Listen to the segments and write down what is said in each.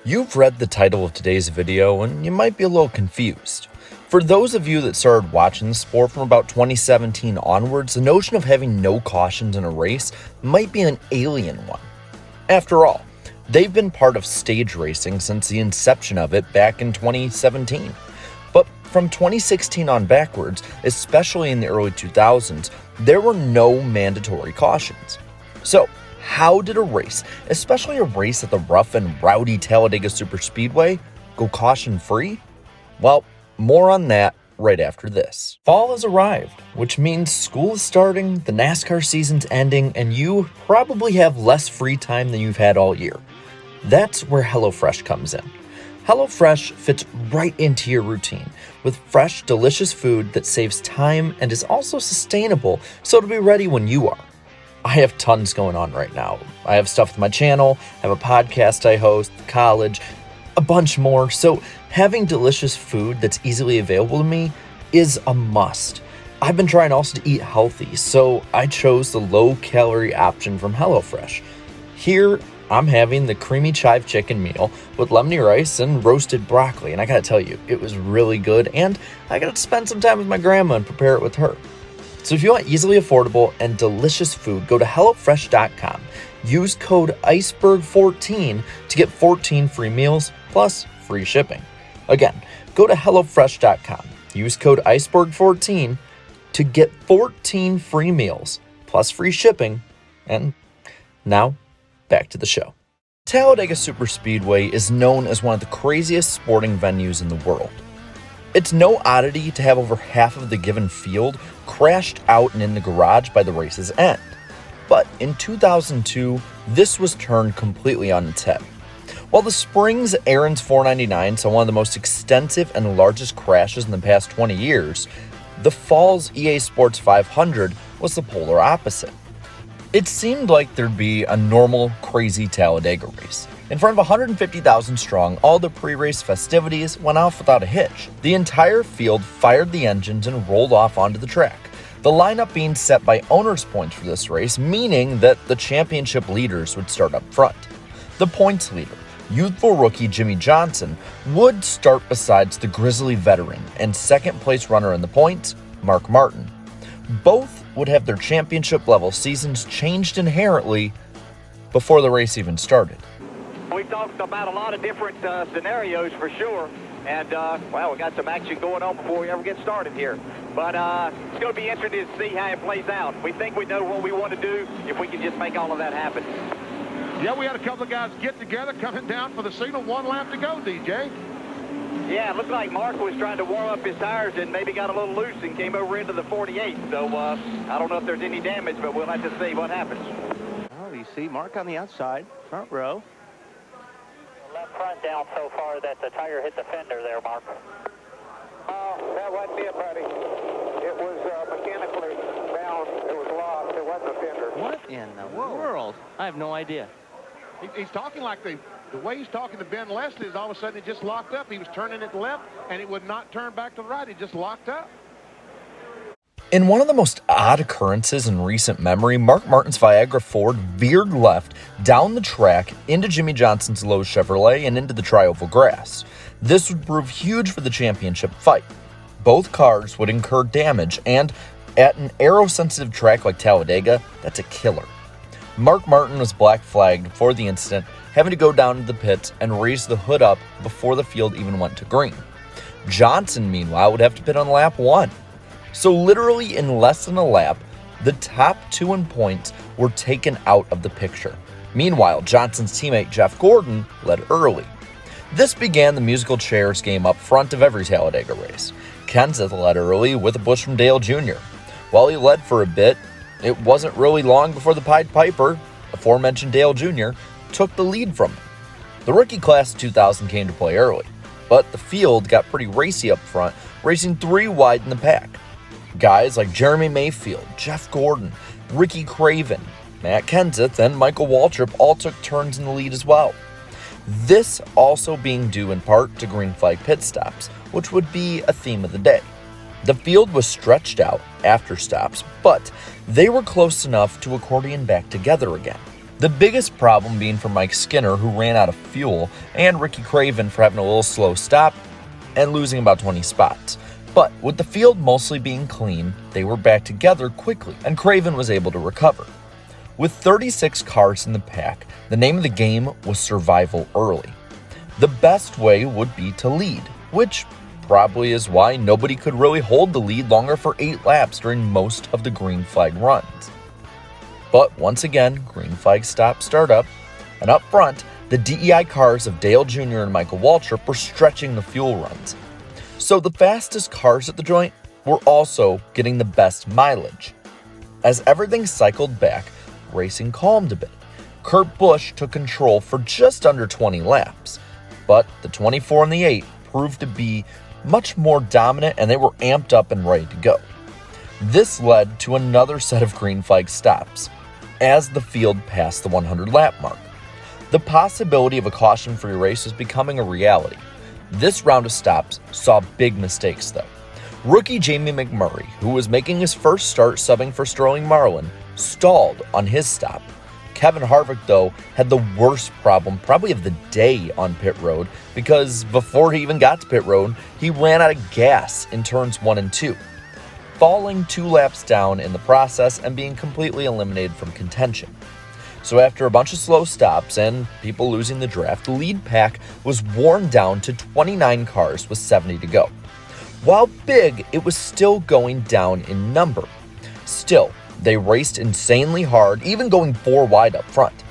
You've read the title of today's video and you might be a little confused. For those of you that started watching the sport from about 2017 onwards, the notion of having no cautions in a race might be an alien one. After all, they've been part of stage racing since the inception of it back in 2017. But from 2016 on backwards, especially in the early 2000s, there were no mandatory cautions. So, how did a race, especially a race at the rough and rowdy Talladega Superspeedway, go caution-free? Well, more on that right after this. Fall has arrived, which means school is starting, the NASCAR season's ending, and you probably have less free time than you've had all year. That's where HelloFresh comes in. HelloFresh fits right into your routine with fresh, delicious food that saves time and is also sustainable, so it'll be ready when you are. I have tons going on right now. I have stuff with my channel, I have a podcast I host, college, a bunch more. So having delicious food that's easily available to me is a must. I've been trying also to eat healthy, so I chose the low-calorie option from HelloFresh. Here, I'm having the creamy chive chicken meal with lemony rice and roasted broccoli, and I gotta tell you, it was really good, and I got to spend some time with my grandma and prepare it with her. So if you want easily affordable and delicious food, go to HelloFresh.com. Use code Iceberg14 to get 14 free meals plus free shipping. Again, go to HelloFresh.com. Use code Iceberg14 to get 14 free meals plus free shipping. And now, back to the show. Talladega Superspeedway is known as one of the craziest sporting venues in the world. It's no oddity to have over half of the given field crashed out and in the garage by the race's end. But in 2002, this was turned completely on its head. While the Springs Aaron's 499 saw one of the most extensive and largest crashes in the past 20 years, the Fall's EA Sports 500 was the polar opposite. It seemed like there'd be a normal, crazy Talladega race. In front of 150,000 strong, all the pre-race festivities went off without a hitch. The entire field fired the engines and rolled off onto the track. The lineup being set by owner's points for this race, meaning that the championship leaders would start up front. The points leader, youthful rookie Jimmie Johnson, would start besides the grizzly veteran and second place runner in the points, Mark Martin. Both would have their championship level seasons changed inherently before the race even started. We've talked about a lot of different scenarios for sure, and well, we got some action going on before we ever get started here. But it's going to be interesting to see how it plays out. We think we know what we want to do if we can just make all of that happen. Yeah, we had a couple of guys get together coming down for the signal. 1 lap to go, DJ. Yeah, it looked like Mark was trying to warm up his tires and maybe got a little loose and came over into the 48. So I don't know if there's any damage, but we'll have to see what happens. Oh, you see Mark on the outside, front row. Left front down so far that the tire hit the fender there, Mark. Oh, that wasn't it, buddy. It was mechanically bound. It was locked. It wasn't a fender. What in the world? I have no idea. He's talking like the way he's talking to Ben Leslie is all of a sudden it just locked up. He was turning it left, and it would not turn back to the right. It just locked up. In one of the most odd occurrences in recent memory, Mark Martin's Viagra Ford veered left down the track into Jimmie Johnson's Lowe's Chevrolet and into the tri-oval grass. This would prove huge for the championship fight. Both cars would incur damage, and at an aero-sensitive track like Talladega, that's a killer. Mark Martin was black flagged for the incident, having to go down to the pits and raise the hood up before the field even went to green. Johnson, meanwhile, would have to pit on lap 1. So literally in less than a lap, the top 2 in points were taken out of the picture. Meanwhile, Johnson's teammate Jeff Gordon led early. This began the musical chairs game up front of every Talladega race. Kenseth led early with a push from Dale Jr. While he led for a bit, it wasn't really long before the Pied Piper, aforementioned Dale Jr., took the lead from him. The rookie class of 2000 came to play early, but the field got pretty racy up front, racing 3 wide in the pack. Guys like Jeremy Mayfield, Jeff Gordon, Ricky Craven, Matt Kenseth, and Michael Waltrip all took turns in the lead as well. This also being due in part to green flag pit stops, which would be a theme of the day. The field was stretched out after stops, but they were close enough to accordion back together again. The biggest problem being for Mike Skinner, who ran out of fuel, and Ricky Craven for having a little slow stop and losing about 20 spots. But with the field mostly being clean, they were back together quickly, and Craven was able to recover. With 36 cars in the pack, the name of the game was survival early. The best way would be to lead, which probably is why nobody could really hold the lead longer for 8 laps during most of the green flag runs. But once again, green flag stops start up, and up front, the DEI cars of Dale Jr. and Michael Waltrip were stretching the fuel runs. So the fastest cars at the joint were also getting the best mileage. As everything cycled back, racing calmed a bit. Kurt Busch took control for just under 20 laps, but the 24 and the 8 proved to be much more dominant, and they were amped up and ready to go. This led to another set of green flag stops as the field passed the 100 lap mark. The possibility of a caution-free race was becoming a reality. This round of stops saw big mistakes though. Rookie Jamie McMurray, who was making his first start subbing for Sterling Marlin, stalled on his stop. Kevin Harvick, though, had the worst problem probably of the day on pit road, because before he even got to pit road, he ran out of gas in turns 1 and 2, falling 2 laps down in the process and being completely eliminated from contention. So after a bunch of slow stops and people losing the draft, the lead pack was worn down to 29 cars with 70 to go. While big, it was still going down in number. Still, they raced insanely hard, even going 4 wide up front.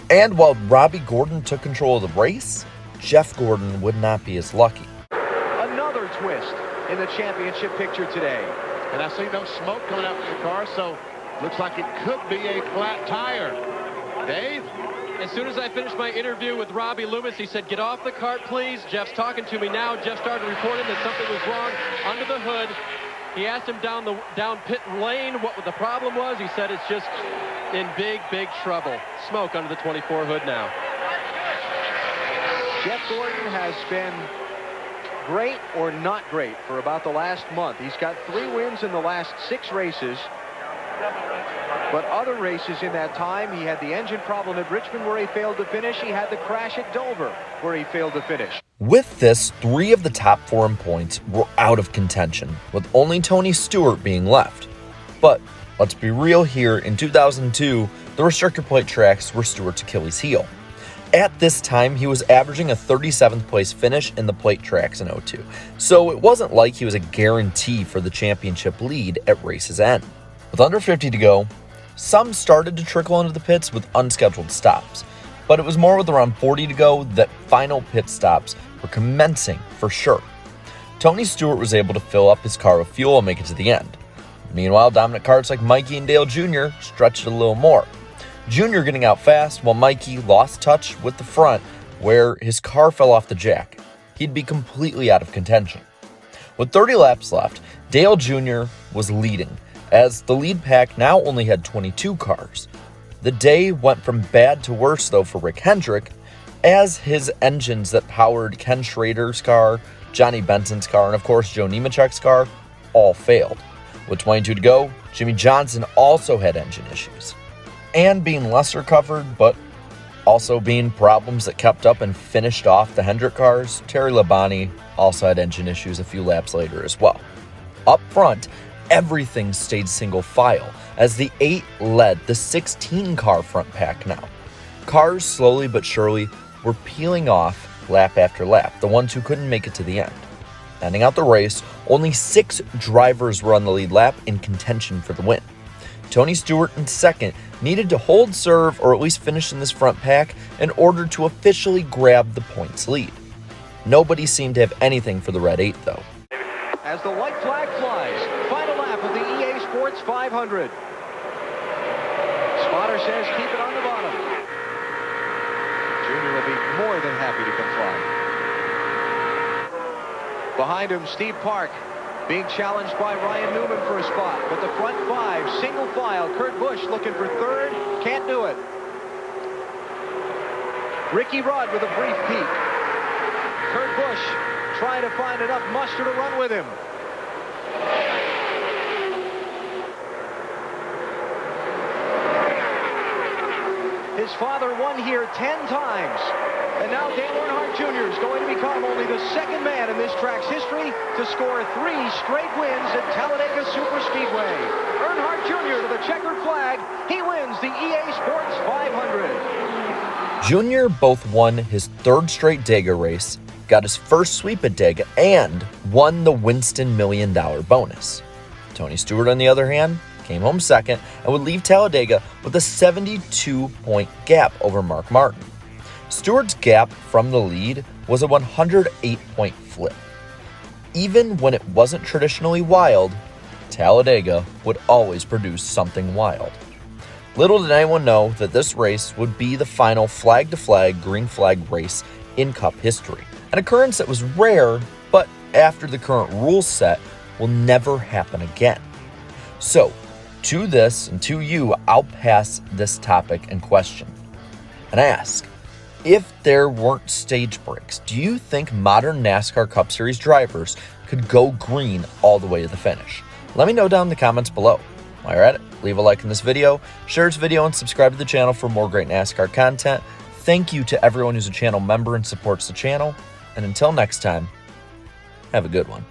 And while Robbie Gordon took control of the race, Jeff Gordon would not be as lucky. Another twist in the championship picture today. And I see no smoke coming out from the car, so looks like it could be a flat tire. Dave? As soon as I finished my interview with Robbie Loomis, he said, "Get off the cart, please." Jeff's talking to me now. Jeff started reporting that something was wrong under the hood. He asked him down pit lane what the problem was. He said it's just in big trouble. Smoke under the 24 hood now. Jeff Gordon has been great or not great for about the last month. He's got 3 wins in the last 6 races. But other races in that time, he had the engine problem at Richmond where he failed to finish. He had the crash at Dover where he failed to finish. With this, 3 of the top 4 in points were out of contention, with only Tony Stewart being left. But let's be real here, in 2002, the restrictor plate tracks were Stewart's Achilles heel. At this time, he was averaging a 37th place finish in the plate tracks in 02, so it wasn't like he was a guarantee for the championship lead at race's end. With under 50 to go, some started to trickle into the pits with unscheduled stops, but it was more with around 40 to go that final pit stops were commencing for sure. Tony Stewart was able to fill up his car with fuel and make it to the end. Meanwhile, dominant cars like Mikey and Dale Jr. stretched it a little more. Jr. getting out fast while Mikey lost touch with the front where his car fell off the jack. He'd be completely out of contention. With 30 laps left, Dale Jr. was leading, as the lead pack now only had 22 cars. The day went from bad to worse though for Rick Hendrick, as his engines that powered Ken Schrader's car, Johnny Benson's car, and of course Joe Nemechek's car all failed. With 22 to go, Jimmy Johnson also had engine issues. And being lesser covered, but also being problems that kept up and finished off the Hendrick cars, Terry Labonte also had engine issues a few laps later as well. Up front, everything stayed single file, as the 8 led the 16 car front pack now. Cars slowly but surely were peeling off lap after lap, the ones who couldn't make it to the end. Ending out the race, only 6 drivers were on the lead lap in contention for the win. Tony Stewart in second needed to hold serve or at least finish in this front pack in order to officially grab the points lead. Nobody seemed to have anything for the Red 8 though. As the white flag flies, final lap of the EA Sports 500. Spotter says keep it on the bottom. Junior will be more than happy to comply. Behind him, Steve Park being challenged by Ryan Newman for a spot. But the front 5, single file. Kurt Busch looking for third, can't do it. Ricky Rudd with a brief peek. Kurt Busch trying to find enough muster to run with him. His His father won here 10 times. And now Dale Earnhardt Jr. is going to become only the second man in this track's history to score 3 straight wins at Talladega Superspeedway. Earnhardt Jr. to the checkered flag. He wins the EA Sports 500. Junior both won his 3rd straight Dega race, got his first sweep at Dega, and won the Winston $1 Million bonus. Tony Stewart, on the other hand, came home second and would leave Talladega with a 72-point gap over Mark Martin. Stewart's gap from the lead was a 108-point flip. Even when it wasn't traditionally wild, Talladega would always produce something wild. Little did anyone know that this race would be the final flag-to-flag green flag race in Cup history, an occurrence that was rare, but after the current rules set, will never happen again. So, to this and to you, I'll pass this topic and question and ask, if there weren't stage breaks, do you think modern NASCAR Cup Series drivers could go green all the way to the finish? Let me know down in the comments below. While you're at it, leave a like in this video, share this video, and subscribe to the channel for more great NASCAR content. Thank you to everyone who's a channel member and supports the channel. And until next time, have a good one.